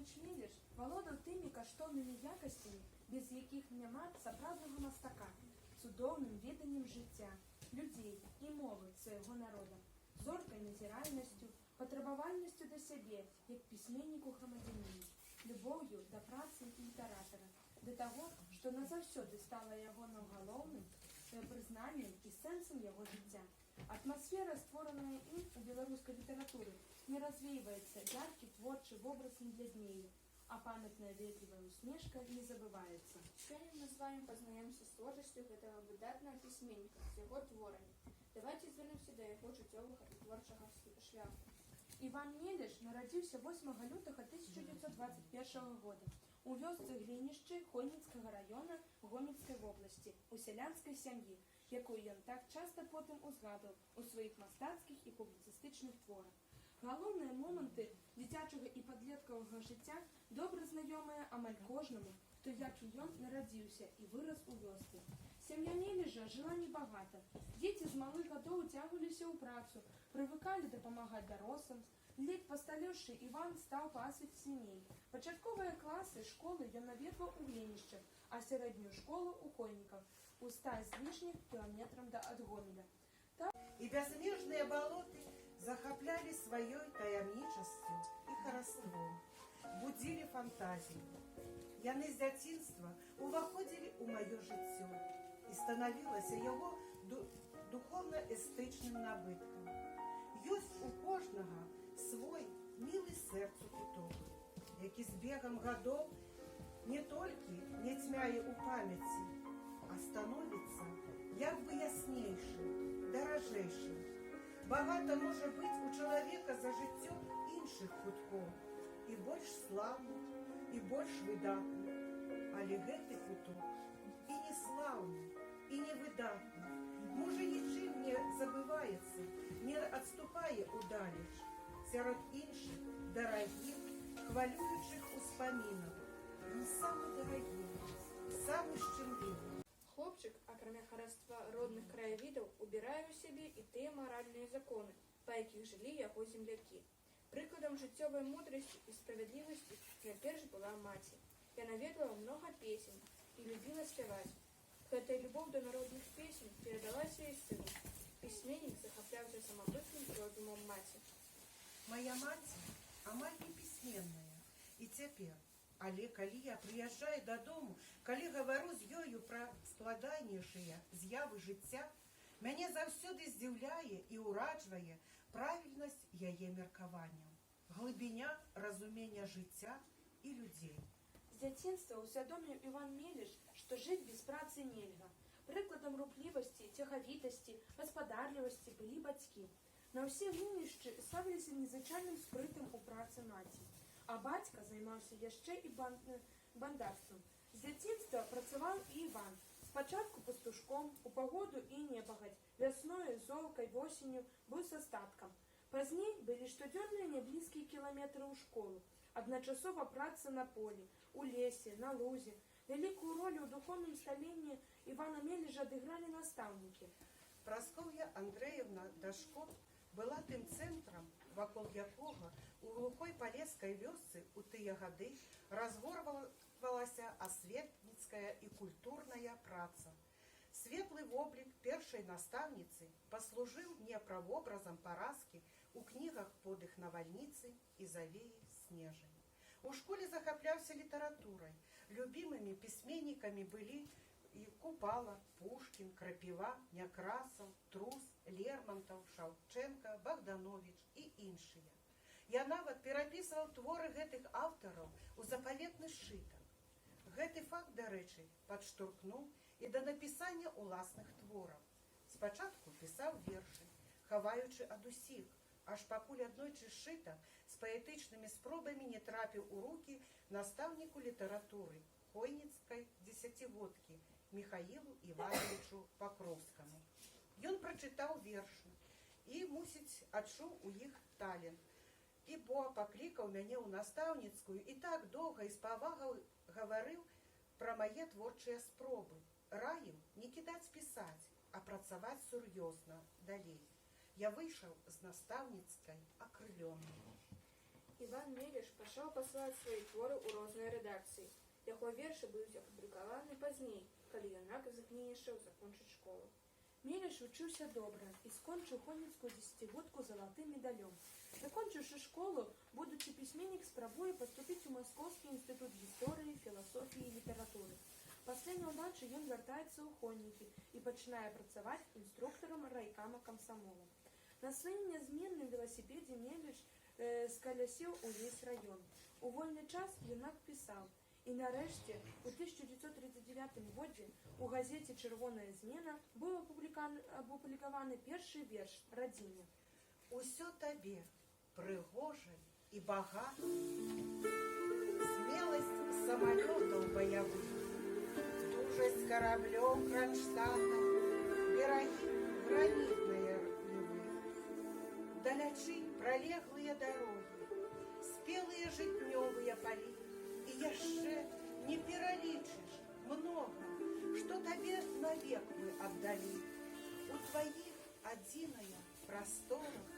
Іванович Меліш володав тими каштовними якостями, без яких нема сапраўднага мастака, цудоўным веданнем жыцця, людзей і мовы свайго народа, зоркай назіральнасцю, патрабавальнасцю да сябе, як пісьменніку-грамадзяніну, любоўю да працы літаратара, да таго, што назаўсёды стала ягоным галоўным прызнаннем і сэнсам яго жыцця. Атмасфера, створаная ім у беларускай літаратуры, не развейваецца яркі творчы вобраз не бляднее, а памятная ветлівая усмешка не забываецца. Сёння мы з вами пазнаёмся з творчасцю гэтага выдатнага пісьменніка, з яго творамі. Давайте звернемся да яго жыццёвага і творчага шляху. Іван Меліш нарадзіўся 8 лютага 1921 года у вёсцы Глінішчы Хойніцкага района Гомельскай вобласці, у сялянскай сям'і, якую ён так часта потым узгадаў у сваіх мастацкіх і публіцыстычных творах. Галоўныя моманты дзіцячага і падлеткавага жыцця добра знаёмыя амаль кожнаму, хто, як і ён, нарадзіўся і вырас у вёсцы. Сям'я Меліжа жыла небагата. Дзеці з малых гадоў уцягваліся ў працу, прывыкалі дапамагаць дарослым. Ледь пасталеўшы, Іван стаў пасвіць свіней. Пачатковыя класы школы ён наведваў у Глінішчы, а сярэднюю школу ў Хойніках, у 100 з лішніх кіламетрам ад Гомеля. І бязмежныя балоты захаплялі сваёй таямнічасцю і хараством, будзілі фантазію. Яны з дзяцінства уваходзілі ў маё жыццё і станавілася яго духоўна-эстычным набыткам. Ёсць у кожнага свой мілы сэрцу куток, які з бегам гадоў не толькі не цьмяе ў памяці, а становіцца як бы яснейшым, даражэйшым. Багата можа быць у чалавека за жыццё іншых куткоў, і больш слаўных, і больш выдатных. Але гэты куток і не слаўны, і не выдатны, можа нічым не забываецца, не адступае ўдалеч, сярод іншых дарагіх, хвалюючых успамінаў. Ён самы дарагі, самы шчымлівы. Хлопчык, акрамя хараства родных краявідаў, убірае ў сябе і тыя маральныя законы, па якіх жылі яго землякі. Прыкладам жыццёвай мудрасці і справядлівасці найперш была маці. Яна ведала многа песень і любіла спяваць. Гэтая любоў да народных песень перадалася і сыну. Пісьменнік захапляўся самабытным розумам маці. Мая маці амаль не пісьменная і цяпер. Але калі я прыязджаю дадому, калі гавару з ёю пра складанейшыя з'явы жыцця, мяне заўсёды здзіўляе і ўраджвае правільнасць яе меркаванняў, глыбіня разумення жыцця і людзей. З дзяцінства усвядоміў Іван Меліш, што жыць без працы нельга. Прыкладам руплівасці, цягавітасці, гаспадарлівасці былі бацькі. На ўсе глінішчы славіліся незвычайным спрытам у працы маці. А бацька займаўся яшчэ і бандарствам. З дзяцінства працаваў і Іван. Спачатку пастушком, у пагоду і непагадзь, вясною, золкай, восенню быў са статкам. Пазней былі штодзённыя няблізкія кіламетры ў школу, адначасова праца на полі, у лесе, на лузе. Вялікую ролю ў духоўным сталенні Івана Меліжа адыгралі настаўнікі. Праскоўя Андрэевна Дашко была тым цэнтрам, вакол якога у глухой палескай вёсцы ў тыя гады разгорвалася асветніцкая і культурная праца. Светлы воблік першай настаўніцы паслужыў мне правобразам паразкі ў кнігах «Подых навальніцы» і «Завеі снежань». У школе захапляўся літаратурай. Любімымі пісьменнікамі былі і Купала, Пушкін, Крапіва, Някрасаў, Трус, Лермонтаў, Шаўчэнка, Богданович і іншыя. Я нават перапісваў творы гэтых аўтараў у запаветны сшытак. Гэты факт, дарэчы, падштурхнуў і да напісання ўласных твораў. Спачатку пісаў вершы, хаваючы ад усіх, аж пакуль аднойчы сшытак з паэтычнымі спробамі не трапіў у рукі настаўніку літаратуры Хойніцкай дзесяцігодкі Міхаілу Івановичу Пакроўскаму. Ён прачытаў вершы і, мусіць, адчуў у іх талент. І бо паклікаў мяне ў настаўніцкую і так доўга і з павагай гаварыў пра мае творчыя спробы. Раіў не кідаць пісаць, а працаваць сур'ёзна далей. Я выйшаў з настаўніцкай акрылённым. Іван Іван Меліш пачаў пасылаць свае творы ў розныя рэдакцыі. Яго вершы будуць апублікаваны пазней, калі юнак загненішаў закончыць школу. Меліш вучыўся добра і скончыў хонінскую дзесяцігодку залатым медалём. Закончыўшы школу, будучы пісьменнік спрабуе паступіць у Маскоўскі інстытут гісторыі, філасофіі і літаратуры. Пасля няўдачы ён вяртаецца ў Хоннікі і пачынае працаваць інструктарам райкама камсамола. На сваім нязменным веласіпедзе Меліш скалясіў увесь раён. У вольны час юнак пісаў. І нарэшце, у 1939 годзе у газеце «Чырвоная змена» быў апублікаваны першы верш «Радзіня». Усё табе прыгожа і багата, смеласць самалётаў баявых, дужасць караблёў Кронштадта, берагі гранітныя рвы, далячынь пралеглыя дарогі, спелыя жытнёвыя палі, і яшчэ не пералічыш многа, што табе навек мы аддалі. У тваіх адзіная прасторах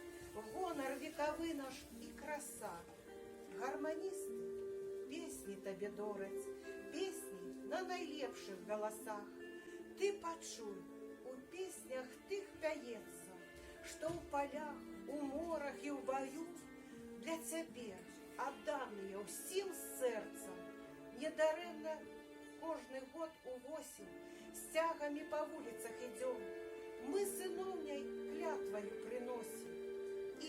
гонар векавы наш і краса. Гарманісты песні табе дораць, песні на найлепшых галасах. Ты пачуй, у песнях тых пяецца, што ў палях, у морах і ў баю для цябе адданыя ўсім сэрцам. Недарэмна кожны год увосень сцягамі па вуліцах ідём. Мы сыноўняй клятваю прыносім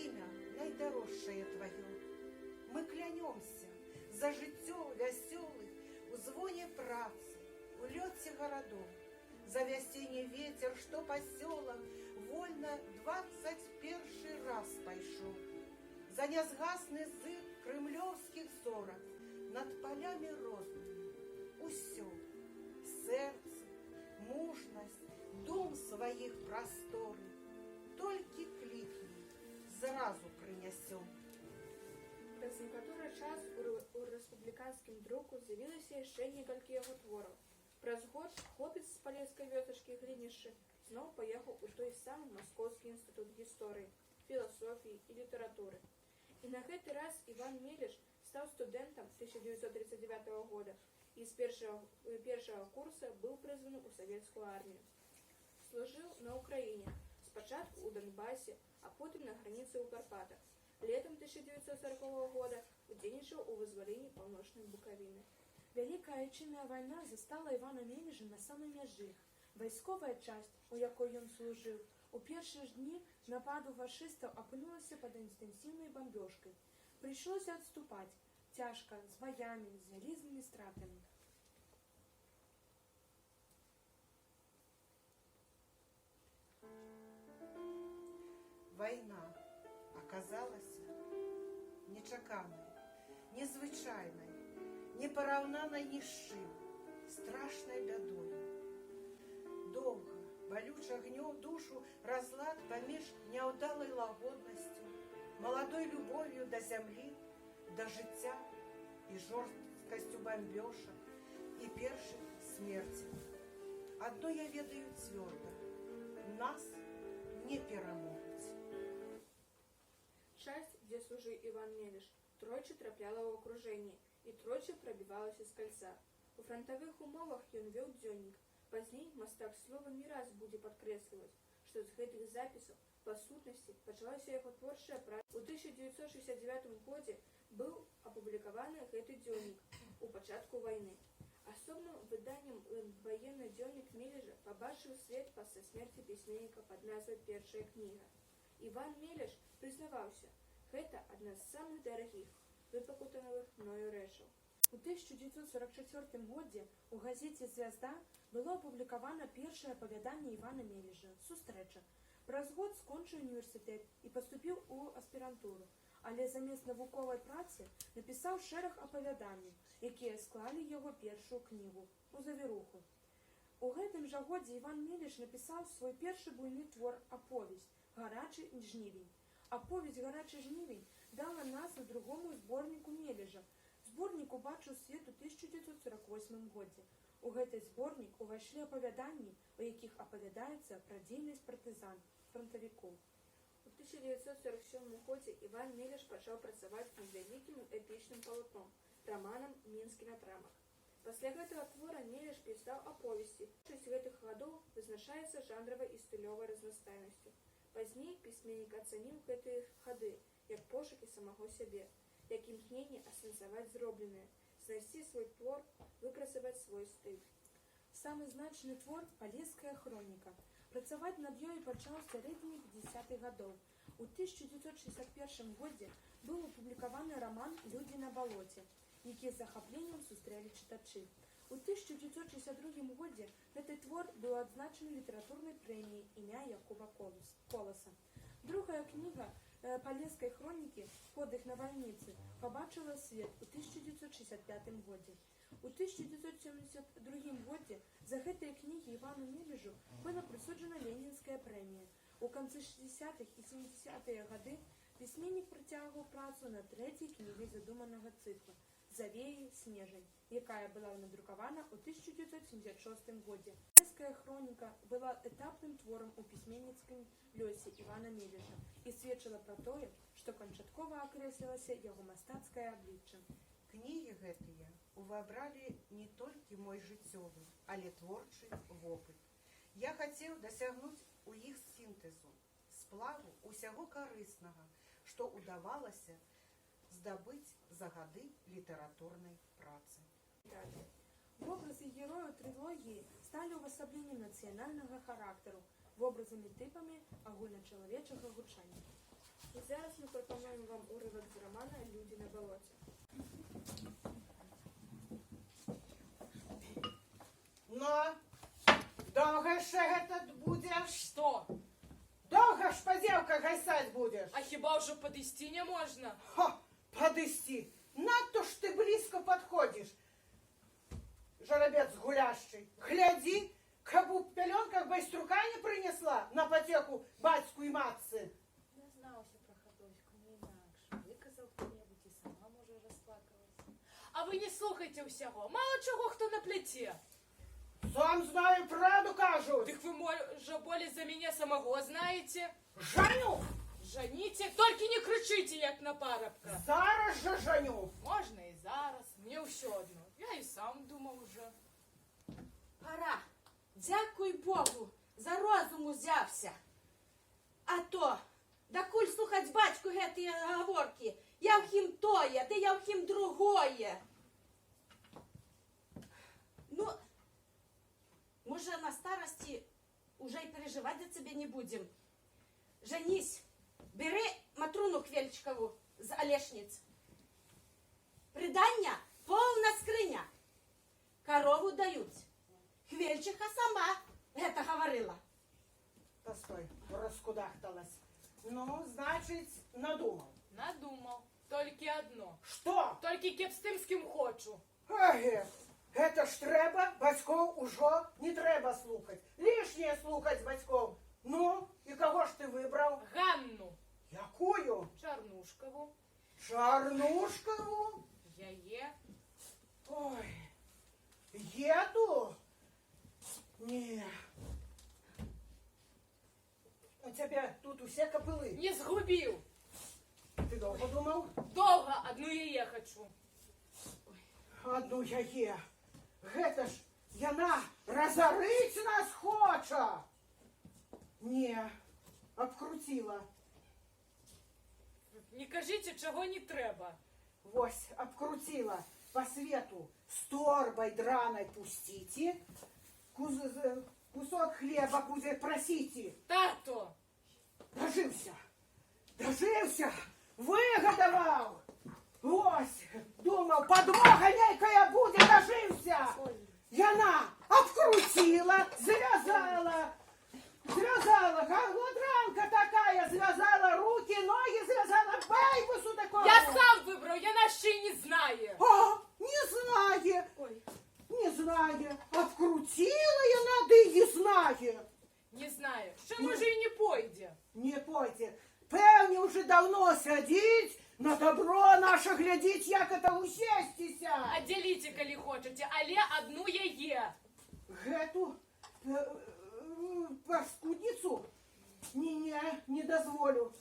імя найдарожшае тваё. Мы клянёмся за жыццё вясёлых у звоне працы, у лёце гарадоў, за вясенні вецер, што па сёлам вольна 21 раз пайшоў, за нязгасны зык крымлёўскіх зорак над палямі рознымі. Усё, сэрцы, мужнасць, дум сваіх прасторы, толькі клікні, зразу прынясём. Праз некаторы час у рэспубліканскім друку з'явілася яшчэ некалькі яго твораў. Праз год хлопец з палескай вёсачкі Глінішчы зноў паехаў у той самы Маскоўскі інстытут гісторыі, філасофіі і літаратуры. І на гэты раз Іван Меліш стаў студэнтам 1939 года і з першага курса быў прызваны ў савецкую армію. Служыў на Ўкраіне, спачатку ў Донбасе, а потым на граніцы ў Карпатах. Летом 1940 года удзельнічаў у вызваленні паўночнай Букавіны. Вялікая Айчынная вайна застала Івана Меліша на самай мяжы. Вайсковая часць, у якой ён служыў, у першыя ж дні нападу фашыстаў апынулася пад інтэнсіўнай бамбёжкай. Прыйшлося адступаць, цяжка, з баямі, з вялізнымі стратамі. Вайна аказалася нечаканай, незвычайнай, непараўнанай ні з чым, страшнай бядой. Доўга, балюча гнёў душу разлад паміж няўдалай лагоднасцю, маладой любов'ю да зямлі, да жыцця і жорсткасцю бамбёжа і першай смерці. Адно я ведаю цвёрда, нас не перамогуць. Часць, дзе служыў Іван Меліш, тройчы трапляла ў акружэнне і тройчы прабівалася з кальца. У франтавых умовах ён вёў дзённік. Пазней мастак слова не раз будзе падкрэсліваць, што з гэтых запісаў, па сутнасці, пачалася яго творчая праца. У 1969 годзе быў апублікаваны гэты дзённік у пачатку вайны. Асобным выданнем ваенны дзённік Меліша пабачыў свет пасля смерці пісьменніка пад назвай «Першая кніга». Іван Меліш прызнаваўся, гэта адна з самых дарагіх, выпакутаных мною рэчаў. У 1944 годзе ў газеце «Звязда» было апублікавана першае апавяданне Івана Меліша «Сустрэча». Праз год скончыў універсітэт і паступіў у аспірантуру, але замест навуковай працы напісаў шэраг апавяданняў, якія склалі яго першую кнігу «У завіруху». У гэтым жа годзе Іван Меліш напісаў свой першы буйны твор «Аповесць» «Гарачы жнівень». Аповесць «Гарачы жнівень» дала назву другому зборніку Меліша. Зборнік убачыў свет у 1948 годзе. У гэты зборнік увайшлі апавяданні, у якіх апавядаецца пра дзейнасць партызан, франтавікоў. У 1947 годзе Іван Мелеш пачаў працаваць над вялікім эпічным палатном, раманам «Мінскі напрамак». Пасля гэтага твора Мелеш пісаў аповесці. Большасць гэтых гадоў вызначаецца жанравай і стылёвай разнастайнасцю. Пазней пісьменнік ацаніў гэтыя хады як пошукі самого сябе, як імкненне асэнсаваць зробленае, знайсці свой твор, выпрацаваць свой стыль. Самы значны твор «Палеская хроніка». Працаваць над ёй пачаў з сярэдзіны 50-х гадоў. У 1961 годзе быў апублікаваны раман «Людзі на балоце», які з захапленнем сустрэлі чытачы. У 1962 годзе гэты твор быў адзначаны літаратурнай прэміяй імя Якуба Коласа. Другая кніга «Палескай хронікі. Подых на вальніцы» пабачыла свет у 1965 годзе. У 1972 годзе за гэтыя кнігі Івану Мележу была прысуджана Ленінская прэмія. У канцы 60-х і 70-е гады пісьменнік працягваў працу над трэцяй кнігай задуманага цыкла «Завеі снежань», якая была надрукавана ў 1976 годзе. «Палеская хроніка» была этапным творам у пісьменніцкім лёсе Івана Мележа і сведчыла пра тое, што канчаткова акрэслілася яго мастацкае аблічча. Кнігі гэтыя увабралі не толькі мой жыццёвы, але творчы вопыт. Я хацеў дасягнуць у іх сінтэзу, сплаву ўсяго карыснага, што ўдавалася здабыць за гады літаратурнай працы. Вобразы герояў трылогіі сталі ўвасабленнем нацыянальнага характару, вобразамі-тыпамі агульначалавечага гучання. І зараз мы прапануем вам урывак з рамана «Людзі на балоце». Но доўга ж гэта будзеш? Что? Доўга ж па дзевках гасаць будзеш? А хіба ўжо падысці не можна? Ха, падысці. Надто ж ты блізко падходзіш. Жарабец гуляшчы. Глядзі, каб у пялёнках байструка не прынесла на пацеку бацьку і матцы. Назнаўся пра хадоўську, не інакш. Выказаў хто-небудзь і сама, можа, расплакалася. А вы не слухайте ўсяго. Мало чого хто на пляце. Сам знаю, правду кажу. Дык вы, можа, болей за мяне самого знаете? Жаню! Жаніце, толькі не крычыце, як на парабка. Зараз жа жаню. Можна і зараз. Мне ўсё адно. Я і сам думаў уже. Пора. Дякуй Богу, за розум узявся. А то, дакуль слухаць бацьку гэтыя гаворкі, я ў хім тое, ды я ў хім другое. Ну, може, на старости уже и переживать за тебя не будем. Женись, бери Матруну Хвельчикову з Олешниц. Придання повна скриня. Корову дають. Хвельчиха сама это говорила. Постой, раскудахталась. Ну, значить, надумав. Надумав. Толькі одно. Що? Толькі кеп з тим, з ким хочу. Аге, гэта ж трэба, бацькоў ужо не трэба слухаць. Лішняе слухаць бацькоў. Ну, і каго ж ты выбраў? Ганну. Якую? Чарнушкаву. Чарнушкаву? Яе. Ой, еду? Не. У цябе тут усе капылы. Не згубіў. Ты доўга думаў? Доўга адну яе хочу. Одну яе. Гэта ж яна разарыць нас хоча. Не, обкрутила. Не кажыце, чаго не трэба. Вось, обкрутила по свету с торбой драной пустите, кусок хлеба будет просите. Тато. Дожился, выгодовал. Вось, думал, подмога нейкая будет, дожился. Яна обкрутила, завязала, голодранка такая, завязала руки, ноги, завязала байбусу такого. Я сам выбрав, яна ще й не знає. А, не знає. Ой. Не знає. Обкрутила яна, да й не знає. Не знаю. Ще може і не пойде. Не пойте. Певні вже давно сидіть, на добро наше глядіть, як это усестися. А діліться, коли хочете, але одну яє. Гэту паскудницу Ні, не дозволю.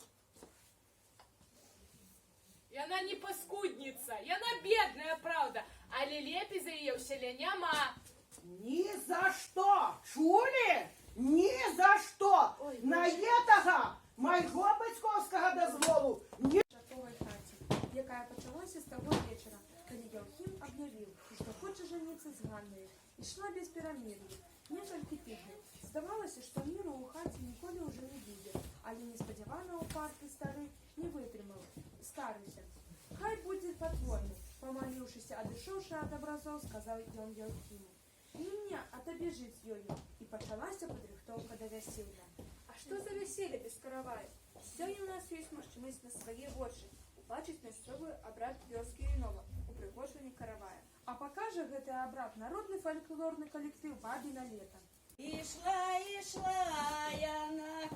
Яна не паскудніца, яна бедная, правда, але лепей за яе ў селе няма. Ні за що! Чули? Ні за що! На этого майго батьковського дозволу ні. Жаковой хаце, якая пачалася з таго вечара, калі Яўхім аб'явіў, што хоча жаніцца з Ганнаю, ішла без перамір'я. Некалькі тыдняў. Здавалася, што міру ў хаце ніколі ўжо не будзе, але неспадзявана ўпадкі стары не вытрымаў. Скарыўся. Хай будзе па-твойму, памаліўшыся, адышоўшы ад абразоў, сказаў ён Яўхіму. Не, а табе жыць з ёю. І пачалася падрыхтоўка да вяселля. А што за вяселле без каравая? Сёння ў нас ёсць магчымасць на свае вочы убачыць мясцовы абрад вёскі Ірынова у прыгожванні каравая. А пакажа гэты абрад народны фальклорны калектыў «Бабіна лета». Ішла, ішла я на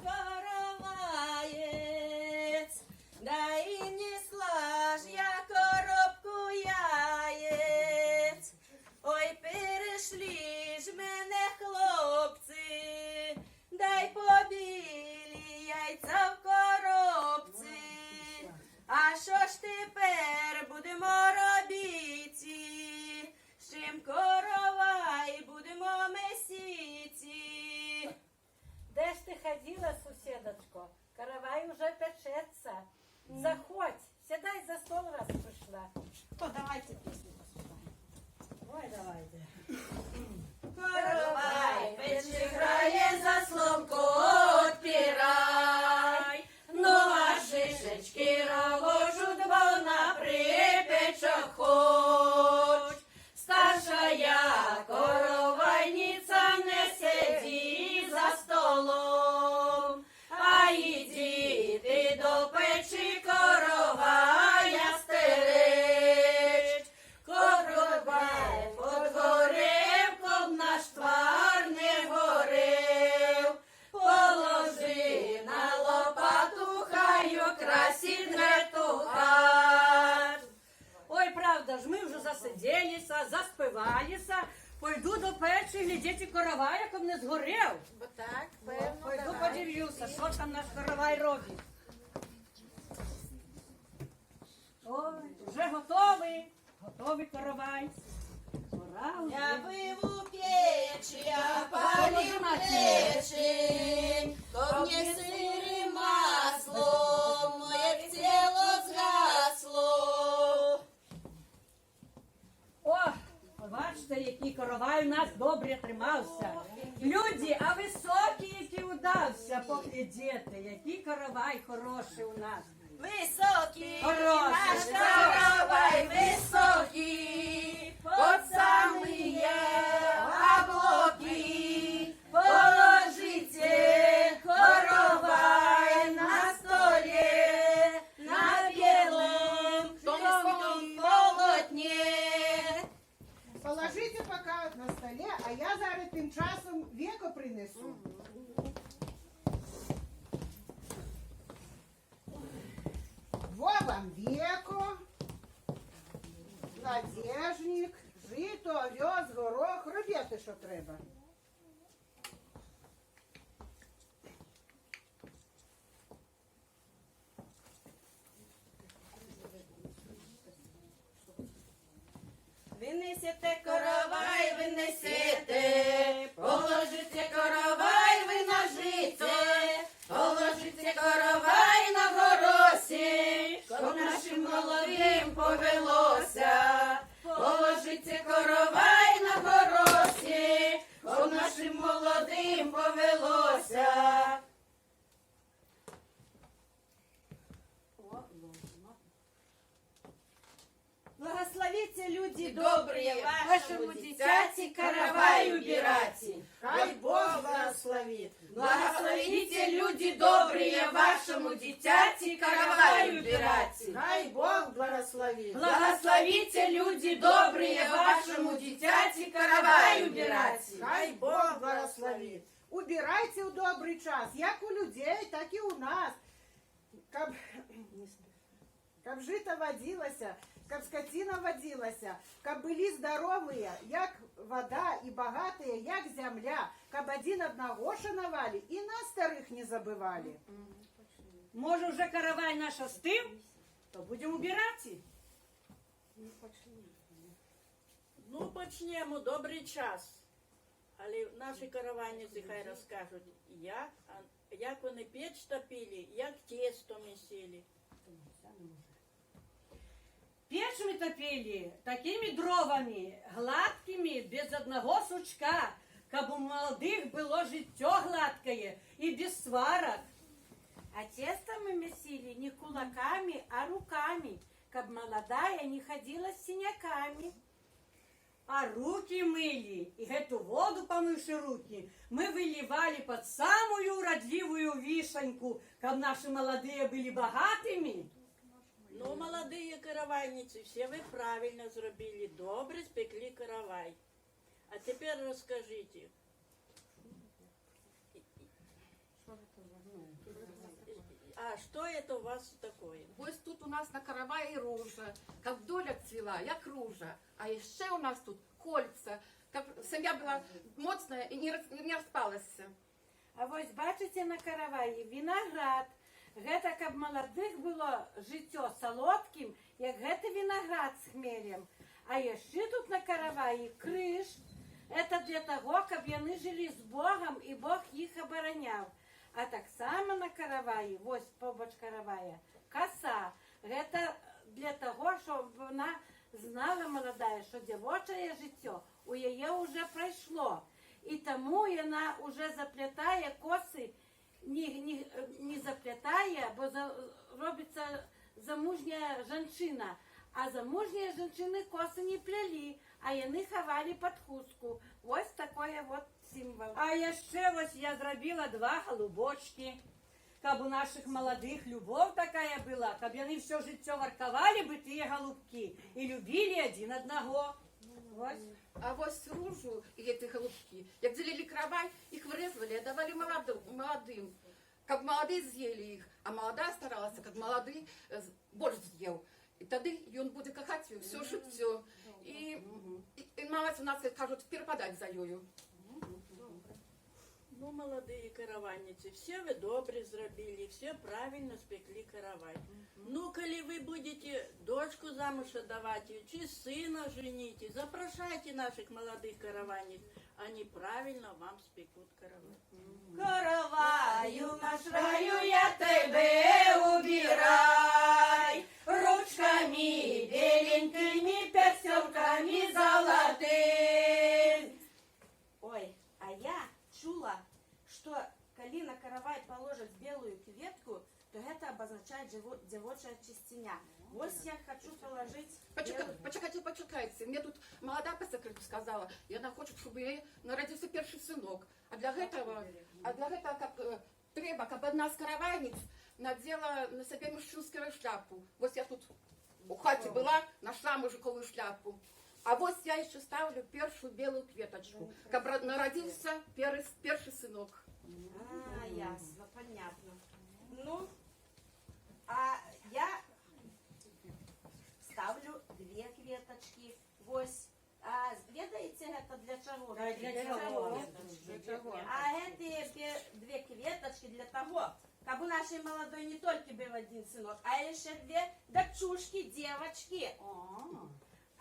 караваєць, да і несла ж я коробку яєць. Ой, перейшли ж мене хлопці, дай побілі яйця в коробці. А що ж тепер будемо робити? З чим коровай будемо месіти? Де ж ти ходила, сусідочко? Каравай уже печеться. Заходь, сідай за стол, раз прийшла. О, давайте пісню поспіваємо. Ой, давайте. Коровай печі грає, заслонку отпирай. Ну, а шишечки рогожуть, вона припечок хоч. Старшая коровайниця не сиді за столом, а іди ти до печі коровая стеречь. Коровай подгорев, коб наш твар не горев. Положи на лопату, хай окрасить трету хату. Ой, правда ж, ми вже засиділися, заспивалися. Пойду до печі глядіти коровая, як не згорів. Бо так, певно, Пойду подивлюся, що там наш коровай робить. Ой, вже готовий. Готовий коровай. Пора Я вже. пив у печі, я палив печі, то мне сир і масло, моє тіло згасло. О, бачите, який коровай у нас добре тримався. Люди, а високий, який удався, поглядіти, який коровай хороший у нас. Високий, Хороший, наш високий. коровай високий, под самые облаки. Положите коровай на столе, на белом тонком полотне. Положите пока на столе, а я зараз тим часом веко принесу. Во вам веко, надежник, жито, овес, горох, робити, що треба. Винесете коровай, винесете, положите коровай, ви на жице, положите коровай на горосі, щоб нашим молодим повелося. Положите коровай на горосі, щоб нашим молодим повелося. Благословите, люди добрые, вашему дитяти каравай убирати. Хай Бог благословит. Благословите, люди добрые, вашему дитяти каравай убирати. Хай Бог благословит. Благословите, люди добрые, вашему дитяти каравай убирати. Хай Бог благословит. Убирайте у добрий час, як у людей, так і у нас. Каб каб жыта вадзілася, каб скаціна вадзілася, каб былі здаровыя, як вода, і багатыя, як зямля, каб адзін аднаго шанавалі і нас старых не забывалі. Може, вже каравай наш остив, то будемо убирати. Ну, почнемо, добрий час. Але наші каравайниці хай розкажуть, як вони печ топили, як тесто місили. Печь мы топили такими дровами, гладкими, без одного сучка, каб у молодых было життё гладкое и без сварок. А тесто мы месили не кулаками, а руками, каб молодая не ходила с синяками. А руки мыли, и эту воду, помывши руки, мы выливали под самую уродливую вишеньку, каб наши молодые были богатыми. Ну, молодые каравайницы, все вы правильно зробили, добре спекли каравай. А теперь расскажите. А что это у вас такое? Ось тут у нас на караваї ружа, як доля цвіла, як ружа. А ще у нас тут кольця, як сім'я була моцна і не розпалася. А вось бачите на караваі виноград. Гэта каб маладых было жыццё салодкім, як гэты виноград з хмелем. А яшчэ тут на караваі крыж. Это для таго, каб яны жылі з Богом і Бог іх абараняў. А таксама на караваі, вось побач каравая, коса. Гэта для таго, щоб вона знала маладая, що дзявочае жыццё у яе уже прайшло. І таму яна уже заплятае косы, не заплятае, бо робіцца замужняя жанчына. А замужнія жанчыны косы не плялі, а яны хавалі пад хустку. Вось такое вот сімвол. А яшчэ вось я зрабіла 2 голубочки, каб у наших молодых любов такая была, каб яны все жыццё варкавалі бы тыя голубки і любілі адзін аднаго. Вось. А вось ружу і гэты голубкі, як дзелілі каравай, іх вырэзвалі, аддавалі маладым, каб малады з'елі іх, а маладая старалася, каб малады больш з'еў. І тады ён будзе кахаць ёю ўсё жыццё. І нават у нас, кажуць, перападаць за ёю. Ну, молодые караванницы, все вы добре зробили, все правильно спекли каравай. Ну, коли вы будете дочку замуж отдавать, чи сына жените, запрошайте наших молодых караванниц, они правильно вам спекут каравай. Караваю наш раю, я тебе убирай, ручками беленькими, перстенками золотыми. Ой, а я чула, что коли на каравай положат белую кветку, то это обозначает девочая чистиня. Вот я хочу положить... Почекайте. Мне тут молода по секрету сказала, и она хочет, чтобы ей народился перший сынок. А для этого треба, как одна з каравайниц надела на себе мужчинскую шляпу. Вот я тут у хаті была, нашла мужиковую шляпу. А вот я еще ставлю першую белую кветочку, как народился перший сынок. А, ясно, понятно. Ну, а я ставлю 2 кветочки. Вось. А ведаете, это для чего? Для чего? А эти 2 кветочки для того, как у нашей молодой не только был один сынок, а еще 2 дочушки, девочки.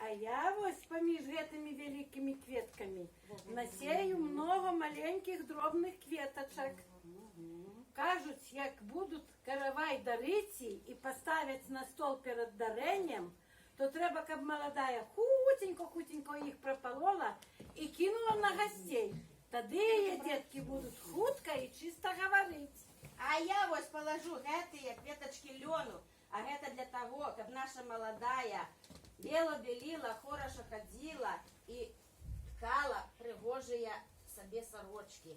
А я вот поміж этими великими кветками насею много маленьких дробных кветочек. Кажуть, як будуть каравай дариці і поставлять на стол перед даренням, то треба, щоб молодая хутенько їх прополола і кинула на гостей. Тоді її дітки будуть хутко і чисто говорити. А я ось положу гэтые кветочки льону, а это для того, щоб наша молодая бело-белила, хорошо ходила і ткала пригожие собі сорочки.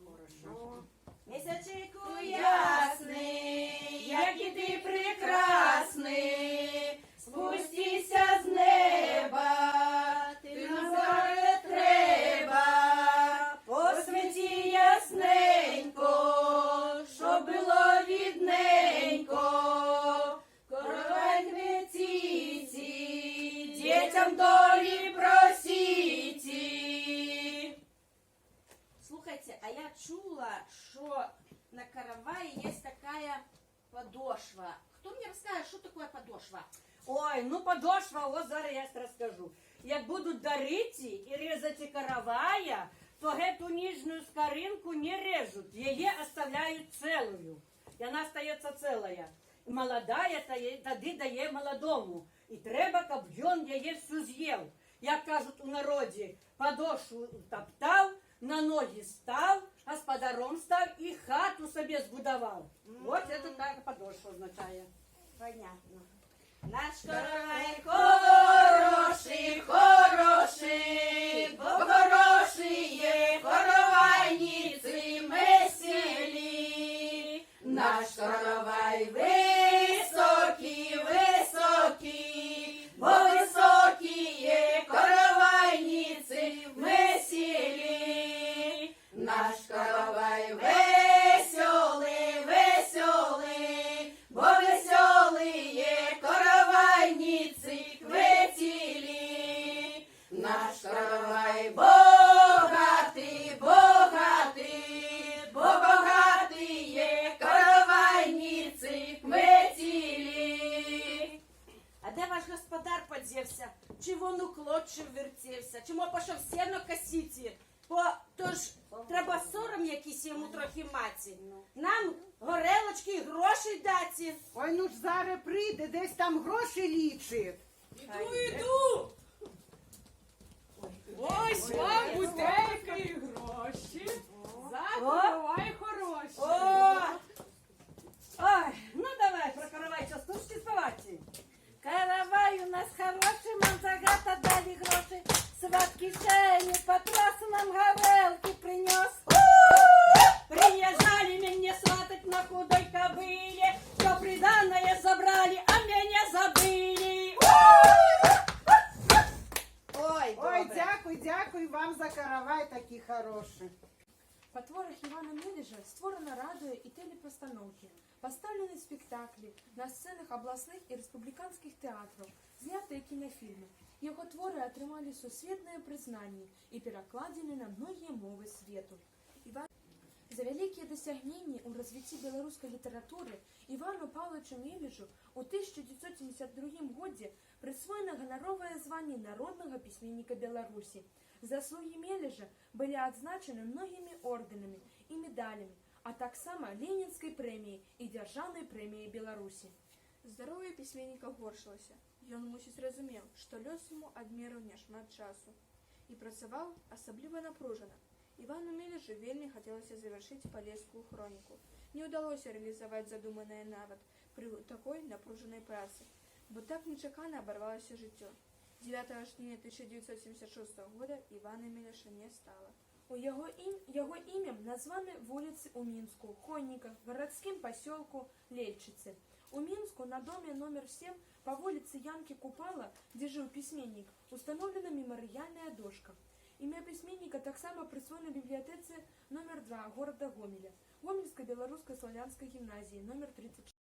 Хорошо. Місячику ясний, який ти прекрасний, спустися з неба, ти на зорі треба, посвіті ясненько, щоб було відненько, коровай детям долі просите. Слухайте, а я чула, что на каравае есть такая подошва. Кто мне расскажет, что такое подошва? Ой, ну подошва, ось зараз я розкажу. Як будуть дарити і різати каравая, то эту нижнюю скоринку не режут, її оставляють целую. І вона остається целая. І молодая тоді дає молодому. І треба, щоб він її всю з'їв. Як кажуть у народі, подошву топтав, на ноги став, господаром став і хату собі збудував. Ось це так подошва означає. Понятно. Наш каравай Хороший, хороший, бо хорошие каравайницы веселі. Наш каравай високий, високий, бо високие каравайницы веселі. Наш каравай веселый, веселый, бо веселые каравайницы веселі. Наш каравай богатый, богатый, бо богатые каравайницы веселі. А де ваш господар подівся? Чи вон у клочі вертівся? Чому пішов сено косити? Тож треба сором якийсь йому трохи маті. Нам горелочки і грошей даті. Ой, ну ж зараз прийде, десь там гроші лічить. Іду. Ось вам бутелька і гроші. Закривай хороші. О! Ой, ну давай про каравай частушки співати. Каравай у нас хороший, нам загата дали гроші. Сват кишені, патрос нам горелки принес. Приезжали меня сватать на худой кобыле, все приданное забрали, а меня забыли. Ой, Ой, добре. дякую, дякую вам за каравай такий хороший. По творах Івана Мележа створено радіо і телепостановки, поставлені спектаклі на сценах обласних і республіканських театрів, зняті кінофільми. Його твори отримали сусвітне признання і перекладені на многие мови світу. За великие досягнения у развития белорусской литературы Ивану Павловичу Мележу у 1972 году присвоено гоноровое звание народного письменника Беларуси. Заслуги Мележа были отзначены многими орденами и медалями, а так само Ленинской премией и Державной премией Беларуси. Здароўе пісьменніка горшылася. Ён, мусіць, разумеў, што лёс яму адмерыў няшмат часу. І працаваў асабліва напружана. Івану Мележу вельмі хацелася завяршыць палескую хроніку. Не ўдалося рэалізаваць задуманае нават пры такой напружанай працы, бо так нечакана абарвалася жыццё. 9 жніўня 1976 года Івана Мелеша не стала. У яго імем названы вуліцы ў Мінску, Хонніка, гарадскім пасёлку Лельчыцы. У Мінску на доме номер 7 по вуліцы Янкі Купала, дзе жыў пісьменнік, установлена мемарыяльная дошка. Імя пісьменніка таксама прысвоена бібліятэцы номер 2 горада Гомеля, Гомельскай беларускай славянскай гімназіі номер 34.